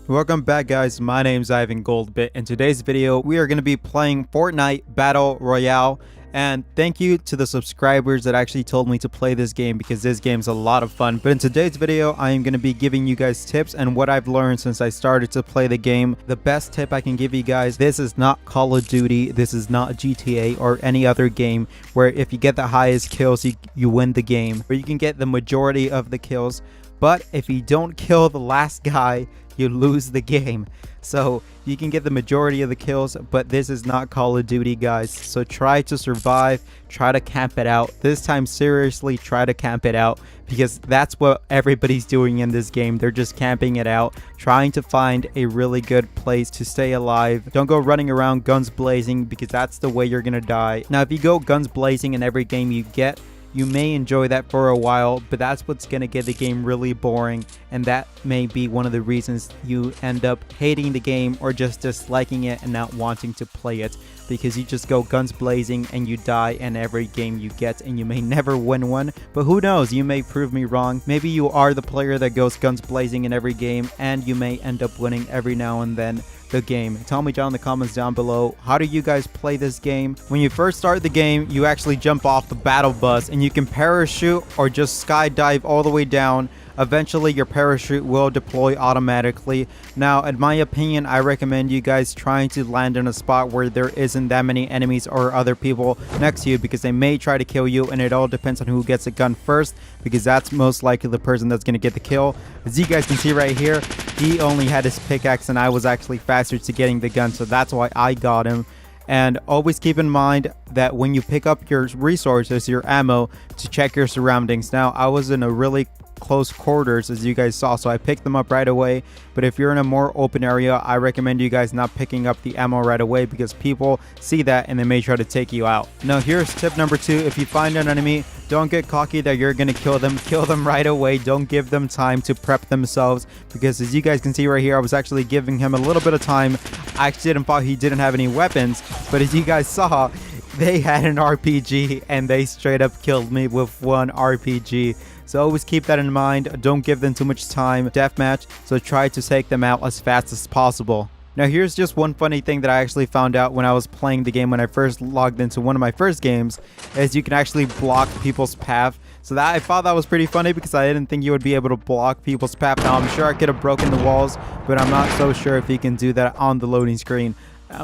Welcome back, guys. My name's Ivan Goldbit. In today's video we are going to be playing Fortnite Battle Royale, and thank you to the subscribers that actually told me to play this game because this game's a lot of fun. But in today's video I am going to be giving you guys tips and what I've learned since I started to play the game. The best tip I can give you guys: this is not Call of Duty, this is not GTA or any other game where if you get the highest kills you win the game, where you can get the majority of the kills, but if you don't kill the last guy you lose the game. So you can get the majority of the kills, but this is not Call of Duty, guys. So try to survive, try to camp it out. This time seriously try to camp it out, because that's what everybody's doing in this game. They're just camping it out, trying to find a really good place to stay alive. Don't go running around guns blazing, because that's the way you're gonna die. Now if you go guns blazing in every game you get, you may enjoy that for a while, but that's what's going to get the game really boring, and that may be one of the reasons you end up hating the game or just disliking it and not wanting to play it, because you just go guns blazing and you die in every game you get, and you may never win one. But who knows, you may prove me wrong. Maybe you are the player that goes guns blazing in every game and you may end up winning every now and then the game. Tell me down in the comments down below, how do you guys play this game? When you first start the game, you actually jump off the battle bus and you can parachute or just skydive all the way down. Eventually your parachute will deploy automatically. Now in my opinion, I recommend you guys trying to land in a spot where there isn't that many enemies or other people next to you, because they may try to kill you, and it all depends on who gets a gun first, because that's most likely the person that's going to get the kill. As you guys can see right here, he only had his pickaxe and I was actually faster to getting the gun, so that's why I got him. And always keep in mind that when you pick up your resources, your ammo, to check your surroundings. Now I was in a really close quarters, as you guys saw, so I picked them up right away. But if you're in a more open area, I recommend you guys not picking up the ammo right away, because people see that and they may try to take you out. Now here's tip number 2. If you find an enemy, don't get cocky that you're gonna kill them right away. Don't give them time to prep themselves, because as you guys can see right here, I was actually giving him a little bit of time. I actually didn't thought he didn't have any weapons, but as you guys saw, they had an RPG and they straight up killed me with one RPG. So always keep that in mind. Don't give them too much time. Deathmatch, so try to take them out as fast as possible. Now here's just one funny thing that I actually found out when I was playing the game when I first logged into one of my first games, is you can actually block people's path. So that I thought that was pretty funny, because I didn't think you would be able to block people's path. Now I'm sure I could have broken the walls, but I'm not so sure if you can do that on the loading screen.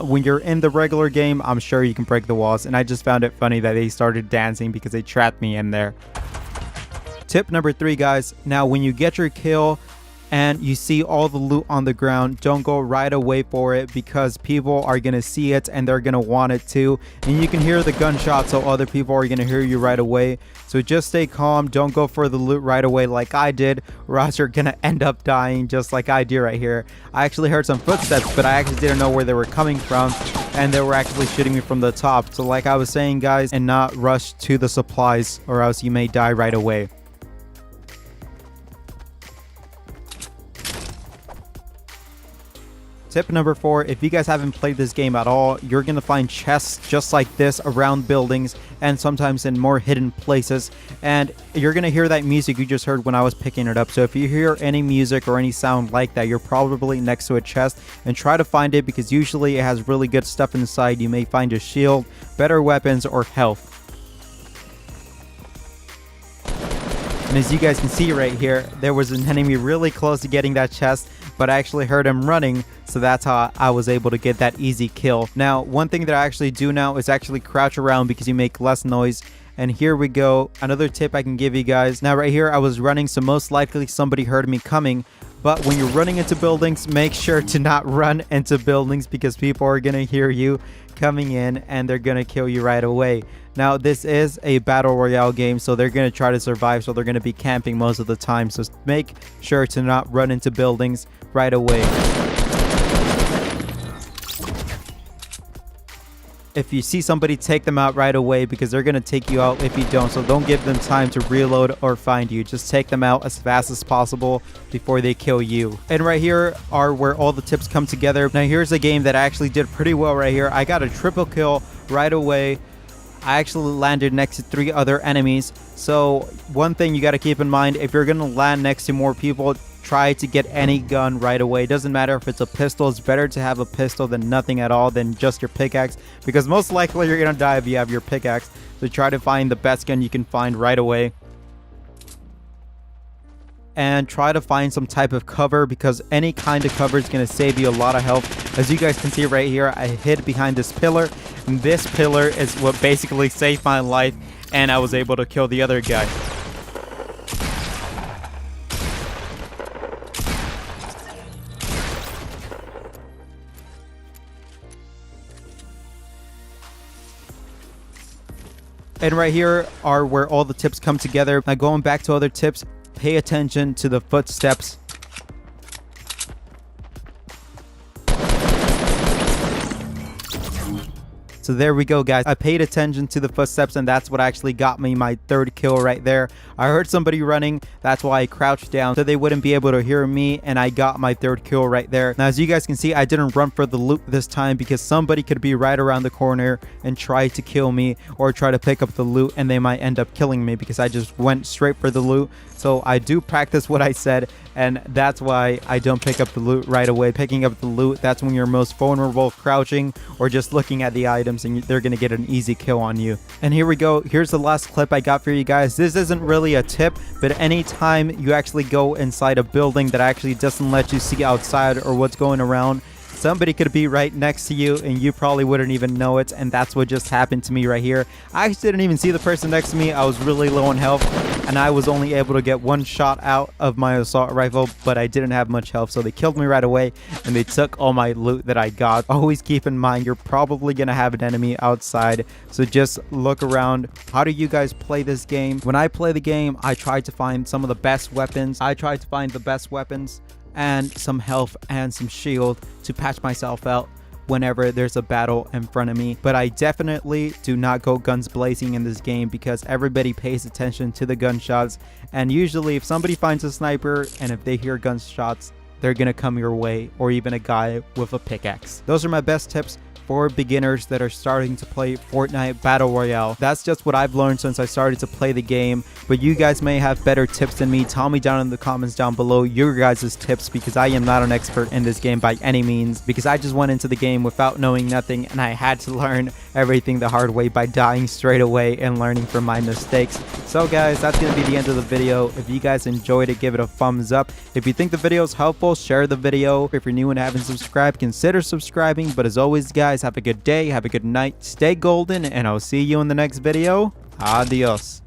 When you're in the regular game, I'm sure you can break the walls, and I just found it funny that they started dancing because they trapped me in there. Tip number 3, guys. Now when you get your kill and you see all the loot on the ground, don't go right away for it, because people are going to see it and they're going to want it too. And you can hear the gunshots, so other people are going to hear you right away. So just stay calm. Don't go for the loot right away like I did, or else you're going to end up dying just like I did right here. I actually heard some footsteps, but I actually didn't know where they were coming from, and they were actually shooting me from the top. So like I was saying, guys, and not rush to the supplies, or else you may die right away. Tip number 4, if you guys haven't played this game at all, you're going to find chests just like this around buildings and sometimes in more hidden places. And you're going to hear that music you just heard when I was picking it up. So if you hear any music or any sound like that, you're probably next to a chest, and try to find it, because usually it has really good stuff inside. You may find a shield, better weapons, or health. And as you guys can see right here, there was an enemy really close to getting that chest, but I actually heard him running, so that's how I was able to get that easy kill. Now, one thing that I actually do now is actually crouch around, because you make less noise. And here we go, another tip I can give you guys. Now right here I was running, so most likely somebody heard me coming. But when you're running into buildings, make sure to not run into buildings, because people are gonna hear you coming in and they're gonna kill you right away. Now this is a battle royale game, so they're gonna try to survive, so they're gonna be camping most of the time. So make sure to not run into buildings right away. If you see somebody, take them out right away, because they're going to take you out if you don't. So don't give them time to reload or find you. Just take them out as fast as possible before they kill you. And right here are where all the tips come together. Now here's a game that I actually did pretty well right here. I got a triple kill right away. I actually landed next to 3 other enemies. So one thing you got to keep in mind, if you're going to land next to more people, try to get any gun right away. Doesn't matter if it's a pistol. It's better to have a pistol than nothing at all than just your pickaxe, because most likely you're gonna die if you have your pickaxe. So try to find the best gun you can find right away. And try to find some type of cover, because any kind of cover is going to save you a lot of health. As you guys can see right here, I hid behind this pillar, and this pillar is what basically saved my life, and I was able to kill the other guy. And right here are where all the tips come together. Now going back to other tips, pay attention to the footsteps. So there we go, guys. I paid attention to the footsteps, and that's what actually got me my 3rd kill right there. I heard somebody running. That's why I crouched down so they wouldn't be able to hear me, and I got my 3rd kill right there. Now, as you guys can see, I didn't run for the loot this time because somebody could be right around the corner and try to kill me or try to pick up the loot, and they might end up killing me because I just went straight for the loot. So I do practice what I said, and that's why I don't pick up the loot right away. Picking up the loot, that's when you're most vulnerable, crouching or just looking at the items, and they're going to get an easy kill on you. And here we go. Here's the last clip I got for you guys. This isn't really a tip, but anytime you actually go inside a building that actually doesn't let you see outside or what's going around, somebody could be right next to you and you probably wouldn't even know it, and that's what just happened to me right here. I actually didn't even see the person next to me. I was really low on health, and I was only able to get 1 shot out of my assault rifle, but I didn't have much health, so they killed me right away and they took all my loot that I got. Always keep in mind, you're probably gonna have an enemy outside, so just look around. How do you guys play this game? When I play the game, I try to find some of the best weapons. And some health and some shield to patch myself out whenever there's a battle in front of me. But I definitely do not go guns blazing in this game because everybody pays attention to the gunshots, and usually if somebody finds a sniper and if they hear gunshots, they're gonna come your way, or even a guy with a pickaxe. Those are my best tips for beginners that are starting to play Fortnite Battle Royale. That's just what I've learned since I started to play the game, but you guys may have better tips than me. Tell me down in the comments down below your guys' tips, because I am not an expert in this game by any means, because I just went into the game without knowing nothing, and I had to learn everything the hard way by dying straight away and learning from my mistakes. So guys, that's going to be the end of the video. If you guys enjoyed it, give it a thumbs up. If you think the video is helpful, share the video. If you're new and haven't subscribed, consider subscribing. But as always, guys, have a good day, have a good night, stay golden, and I'll see you in the next video. Adios.